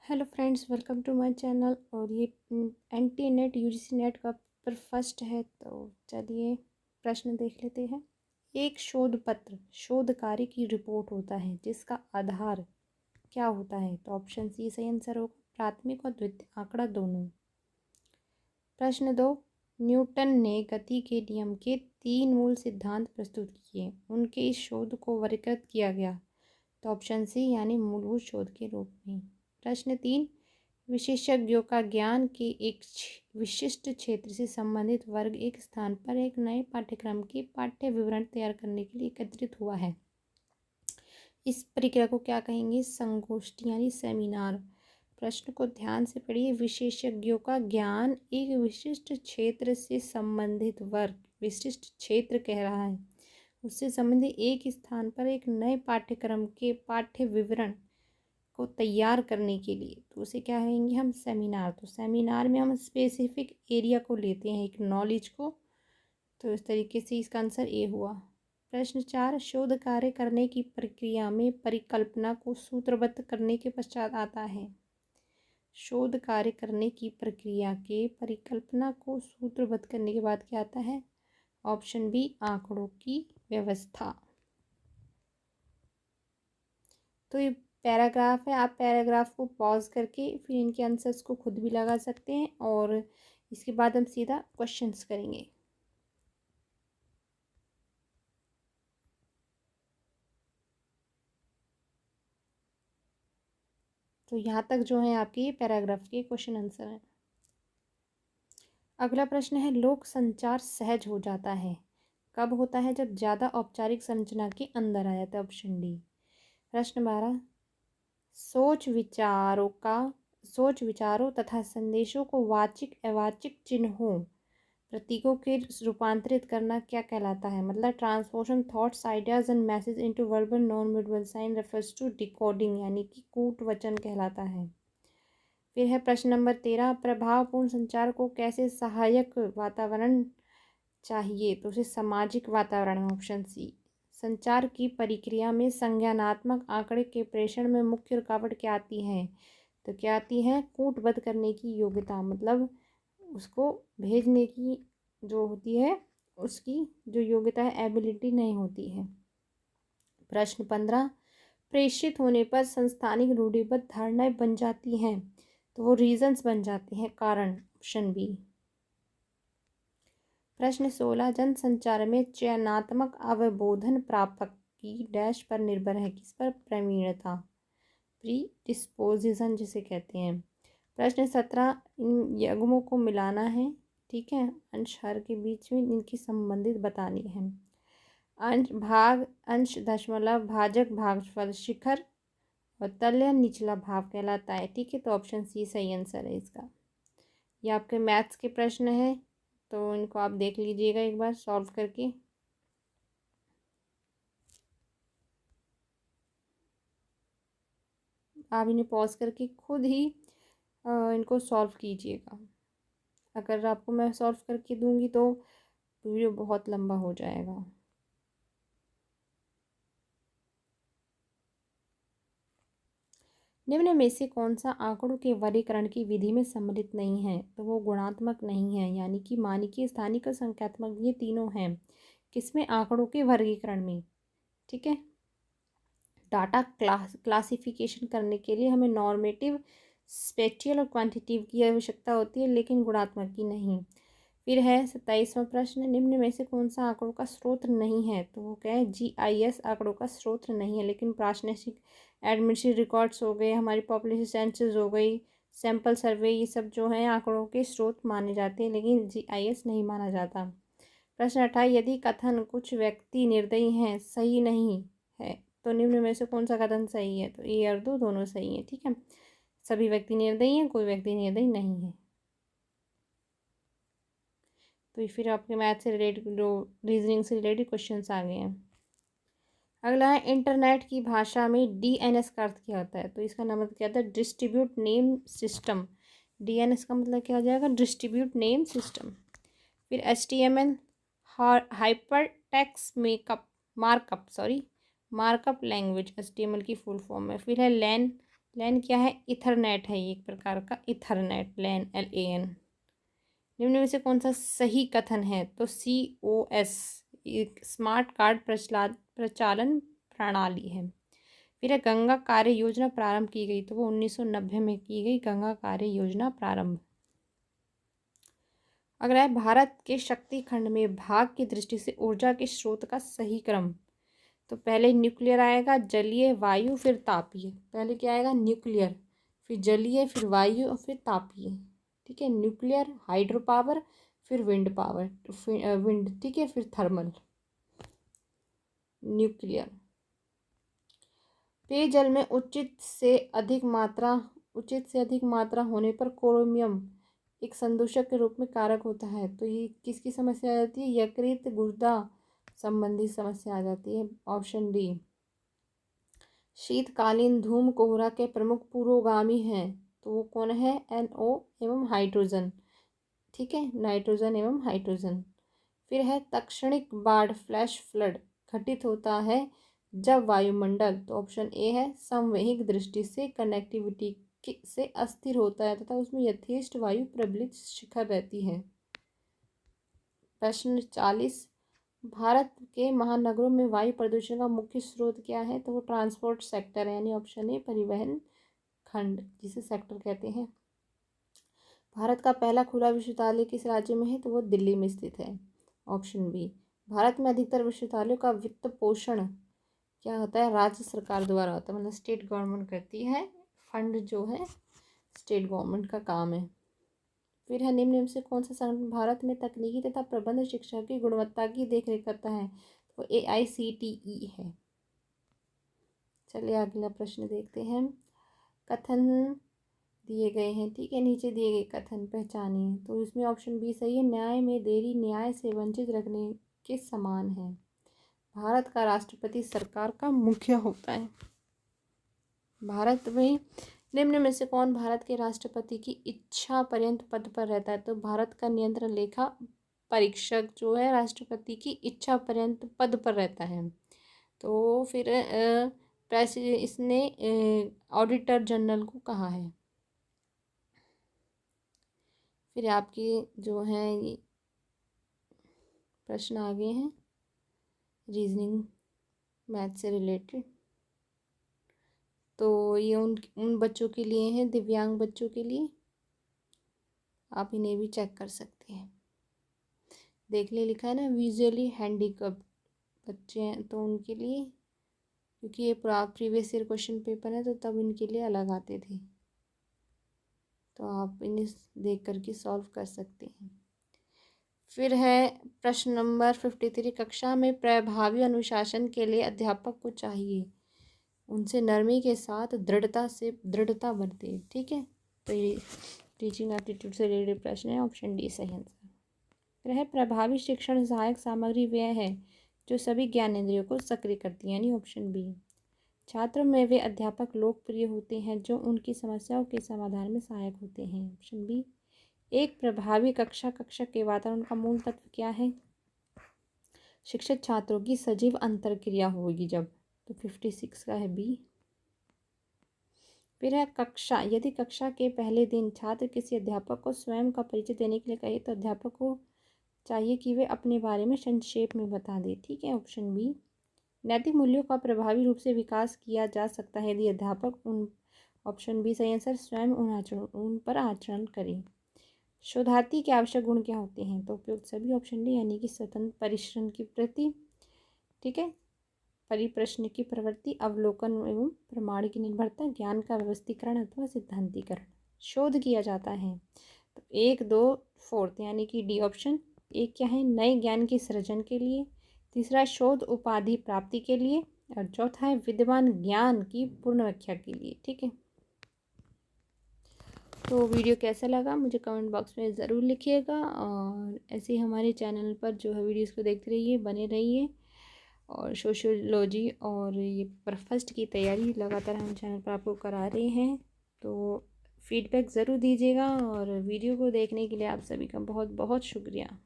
Hello friends, welcome to my channel. और ये NT net UGC net का paper first है, तो चलिए प्रश्न देख लेते हैं। एक शोध पत्र शोध कार्य की रिपोर्ट होता है जिसका आधार क्या होता है? तो ऑप्शन सी सही आंसर होगा, प्राथमिक और द्वितीय आंकड़ा दोनों। प्रश्न 2, न्यूटन ने गति के नियम के 3 मूल सिद्धांत प्रस्तुत किए, उनके इस शोध को वर्गीकृत किया गया। तो ऑप्शन सी यानी मूलभूत शोध के रूप में। प्रश्न 3, विशेषज्ञों का ज्ञान के एक विशिष्ट क्षेत्र से संबंधित वर्ग एक स्थान पर एक नए पाठ्यक्रम के पाठ्य विवरण तैयार करने के लिए एकत्रित हुआ है। इस प्रक्रिया को क्या कहेंगे? संगोष्ठी यानी सेमिनार। प्रश्न को ध्यान से पढ़िए। विशेषज्ञों का ज्ञान एक विशिष्ट क्षेत्र से संबंधित वर्ग, विशिष्ट क्षेत्र कह रहा है, उससे संबंधित एक स्थान पर एक नए पाठ्यक्रम के पाठ्य विवरण को तैयार करने के लिए, तो उसे क्या कहेंगे हम? सेमिनार। तो सेमिनार में हम स्पेसिफिक एरिया को लेते हैं, एक नॉलेज को। तो इस तरीके से इसका आंसर ए हुआ। प्रश्न 4, शोध कार्य करने की प्रक्रिया में परिकल्पना को सूत्रबद्ध करने के पश्चात आता है। शोध कार्य करने की प्रक्रिया के परिकल्पना को सूत्रबद्ध करने के बाद क्या आता है? ऑप्शन बी, आंकड़ों की व्यवस्था। तो ये पैराग्राफ है, आप पैराग्राफ को पॉज करके फिर इनके आंसर्स को खुद भी लगा सकते हैं, और इसके बाद हम सीधा क्वेश्चंस करेंगे। तो यहाँ तक जो है आपके पैराग्राफ के क्वेश्चन आंसर हैं। अगला प्रश्न है, लोक संचार सहज हो जाता है कब होता है? जब ज़्यादा औपचारिक संरचना के अंदर आ जाता है। Option D. प्रश्न 12, सोच विचारों तथा संदेशों को वाचिक अवाचिक चिन्हों प्रतीकों के रूपांतरित करना क्या कहलाता है? मतलब transportation thoughts ideas and message into verbal non verbal sign refers to decoding, यानी कि कूट वचन कहलाता है। फिर है प्रश्न नंबर 13, प्रभावपूर्ण संचार को कैसे सहायक वातावरण चाहिए? तो उसे सामाजिक वातावरण है। Option C. संचार की प्रक्रिया में संज्ञानात्मक आंकड़े के प्रेषण में मुख्य रुकावट क्या आती है? तो क्या आती है? कूटबद्ध करने की योग्यता, मतलब उसको भेजने की जो होती है, उसकी जो योग्यता है, एबिलिटी नहीं होती है। प्रश्न 15, प्रेषित होने पर संस्थानिक रूढ़िबद्ध धारणाएं बन जाती हैं, तो वो रीजंस बन जाते हैं, कारण। Option B. प्रश्न 16, जनसंचार में चयनात्मक अवबोधन प्रापक की डैश पर निर्भर है, किस पर? प्रवीणता, प्री डिस्पोजिशन जिसे कहते हैं। प्रश्न 17, इन यग्मों को मिलाना है, ठीक है, अंश हर के बीच में इनकी संबंधित बतानी है। अंश भाग, अंश दशमलव, भाजक भागफल, शिखर और तल्य निचला भाव कहलाता है, ठीक है। तो ऑप्शन सी सही आंसर है इसका। ये आपके मैथ्स के प्रश्न हैं, तो इनको आप देख लीजिएगा एक बार सॉल्व करके। आप इन्हें पॉज करके खुद ही इनको सॉल्व कीजिएगा। अगर आपको मैं सॉल्व करके दूंगी तो वीडियो बहुत लंबा हो जाएगा। निम्न में से कौन सा आंकड़ों के वर्गीकरण की विधि में सम्मिलित नहीं है? तो वो गुणात्मक नहीं है, यानी कि मानकीय, स्थानिक और संख्यात्मक, ये तीनों हैं किसमें? आंकड़ों के वर्गीकरण में, ठीक है। डाटा क्लासिफिकेशन करने के लिए हमें नॉर्मेटिव, स्पेटियल और क्वांटिटिव की आवश्यकता होती है, लेकिन गुणात्मक की नहीं। फिर है 27वां प्रश्न, निम्न में से कौन सा आंकड़ों का स्रोत नहीं है? तो वो क्या है? GIS आंकड़ों का स्रोत नहीं है, लेकिन प्राशनिक एडमिनिस्ट्रेटिव रिकॉर्ड्स हो गए, हमारी पॉपुलेशन सेंसस हो गई, सैंपल सर्वे, ये सब जो है आंकड़ों के स्रोत माने जाते हैं, लेकिन GIS नहीं माना जाता। प्रश्न 28, यदि कथन कुछ व्यक्ति निर्दयी हैं सही नहीं है, तो निम्न में से कौन सा कथन सही है? तो ए और दो दोनों सही है, ठीक है। सभी व्यक्ति निर्दयी हैं, कोई व्यक्ति निर्दयी नहीं है। तो फिर आपके मैथ से रिलेटेड, जो रीजनिंग से रिलेटेड क्वेश्चंस आ गए हैं। अगला है, इंटरनेट की भाषा में DNS का अर्थ क्या होता है? तो इसका नाम क्या होता है? Distribute name system. DNS का मतलब क्या हो जाएगा? Distribute name system. फिर HTML, hyper text markup language, HTML की फुल फॉर्म है। फिर है LAN, लैन क्या है? इथरनेट है, एक प्रकार का इथरनेट, लैन LAN। निम्न में से कौन सा सही कथन है? तो COS एक स्मार्ट कार्ड प्रचालन प्रणाली है। फिर है गंगा कार्य योजना प्रारंभ की गई, तो वो 1990 में की गई गंगा कार्य योजना प्रारंभ। अगला है भारत के शक्ति खंड में भाग की दृष्टि से ऊर्जा के स्रोत का सही क्रम। तो पहले न्यूक्लियर आएगा, जलीय, वायु, फिर तापीय। पहले क्या आएगा? न्यूक्लियर, फिर जलीय, फिर वायु और फिर तापीय। ठीक है, न्यूक्लियर, हाइड्रो पावर, फिर विंड पावर, विंड, ठीक है, फिर थर्मल। न्यूक्लियर। पेयजल में उचित से अधिक मात्रा होने पर क्रोमियम एक संदूषक के रूप में कारक होता है। तो ये किसकी समस्या आ जाती है? यकृत गुर्दा संबंधी समस्या आ जाती है। Option D. शीतकालीन धूम कोहरा के प्रमुख पुरोगामी हैं, तो वो कौन है? NO एवं हाइड्रोजन। ठीक है, नाइट्रोजन एवं हाइड्रोजन। फिर है तक्षणिक बाढ़, फ्लैश फ्लड घटित होता है जब वायुमंडल, तो ऑप्शन ए है, संवहनिक दृष्टि से कनेक्टिविटी से अस्थिर होता है तथा उसमें यथेष्ट वायु प्रबलित शिखर रहती है। प्रश्न 40, भारत के महानगरों में वायु प्रदूषण का मुख्य स्रोत क्या है? तो वो ट्रांसपोर्ट सेक्टर है, यानी ऑप्शन ए, परिवहन खंड, जिसे सेक्टर कहते हैं। भारत का पहला खुला विश्वविद्यालय किस राज्य में है? तो वो दिल्ली में स्थित है। Option B. भारत में अधिकतर विश्वविद्यालयों का वित्त पोषण क्या होता है? राज्य सरकार द्वारा होता है, मतलब स्टेट गवर्नमेंट करती है। फंड जो है स्टेट गवर्नमेंट का काम है। फिर है निम्न में से कौन सा संगठन भारत में तकनीकी तथा प्रबंध शिक्षा की गुणवत्ता की देखरेख करता है? तो AICTE है। चलिए अगला प्रश्न देखते हैं। कथन दिए गए हैं, ठीक है, नीचे दिए गए कथन पहचानिए। तो इसमें ऑप्शन बी सही है, न्याय में देरी न्याय से वंचित रखने के समान है। भारत का राष्ट्रपति सरकार का मुखिया होता है। भारत में निम्न में से कौन भारत के राष्ट्रपति की इच्छा पर्यंत पद पर रहता है? तो भारत का नियंत्रण लेखा परीक्षक जो है राष्ट्रपति की इच्छा पर्यंत पद पर रहता है। तो फिर इसने ऑडिटर जनरल को कहा है। फिर आपके जो हैं ये प्रश्न आगे हैं रीजनिंग मैथ से रिलेटेड, तो ये उन बच्चों के लिए हैं, दिव्यांग बच्चों के लिए। आप इन्हें भी चेक कर सकते हैं। देख ले, लिखा है ना विजुअली हैंडीकैप्ड बच्चे हैं, तो उनके लिए, क्योंकि ये प्रीवियस ईयर क्वेश्चन पेपर है तो तब इनके लिए अलग आते थे, तो आप इन्हें देख करके सॉल्व कर सकते हैं। फिर है प्रश्न नंबर 53, कक्षा में प्रभावी अनुशासन के लिए अध्यापक को चाहिए उनसे नरमी के साथ दृढ़ता बरते। ठीक है, तो ये टीचिंग एप्टीट्यूड से रिलेटेड प्रश्न है। ऑप्शन डी सही आंसर। फिर है प्रभावी शिक्षण सहायक सामग्री वह है जो सभी ज्ञानेंद्रियों को सक्रिय करती है, यानी ऑप्शन बी। छात्रों में वे अध्यापक लोकप्रिय होते हैं जो उनकी समस्याओं के समाधान में सहायक होते हैं, ऑप्शन बी। एक प्रभावी कक्षा के वातावरण का मूल तत्व क्या है? शिक्षक छात्रों की सजीव अंतरक्रिया होगी जब, तो 56 का है बी। फिर है कक्षा, यदि कक्षा के पहले दिन छात्र किसी अध्यापक को स्वयं का परिचय देने के लिए कहे तो अध्यापक को चाहिए कि वे अपने बारे में संक्षेप में बता दें। ठीक है, ऑप्शन बी। नैतिक मूल्यों का प्रभावी रूप से विकास किया जा सकता है यदि अध्यापक ऑप्शन बी सही आंसर, स्वयं उन पर आचरण करें। शोधार्थी के आवश्यक गुण क्या होते हैं? तो उपयुक्त सभी, ऑप्शन डी, यानी कि स्वतंत्र परिश्रम की प्रति, ठीक है, परिप्रश्न की प्रवृत्ति, अवलोकन एवं प्रमाण की निर्भरता, ज्ञान का व्यवस्थीकरण अथवा सिद्धांतीकरण। शोध किया जाता है, तो 1, 2, 4 यानी कि डी ऑप्शन। एक क्या है? नए ज्ञान के सृजन के लिए। तीसरा शोध उपाधि प्राप्ति के लिए, और चौथा है विद्यमान ज्ञान की पूर्ण व्याख्या के लिए। ठीक है, तो वीडियो कैसा लगा मुझे कमेंट बॉक्स में ज़रूर लिखिएगा, और ऐसे ही हमारे चैनल पर जो है वीडियोस को देखते रहिए, बने रहिए। और सोशियोलॉजी और ये फर्स्ट की तैयारी लगातार हम चैनल पर आपको करा रहे हैं, तो फीडबैक ज़रूर दीजिएगा। और वीडियो को देखने के लिए आप सभी का बहुत बहुत शुक्रिया।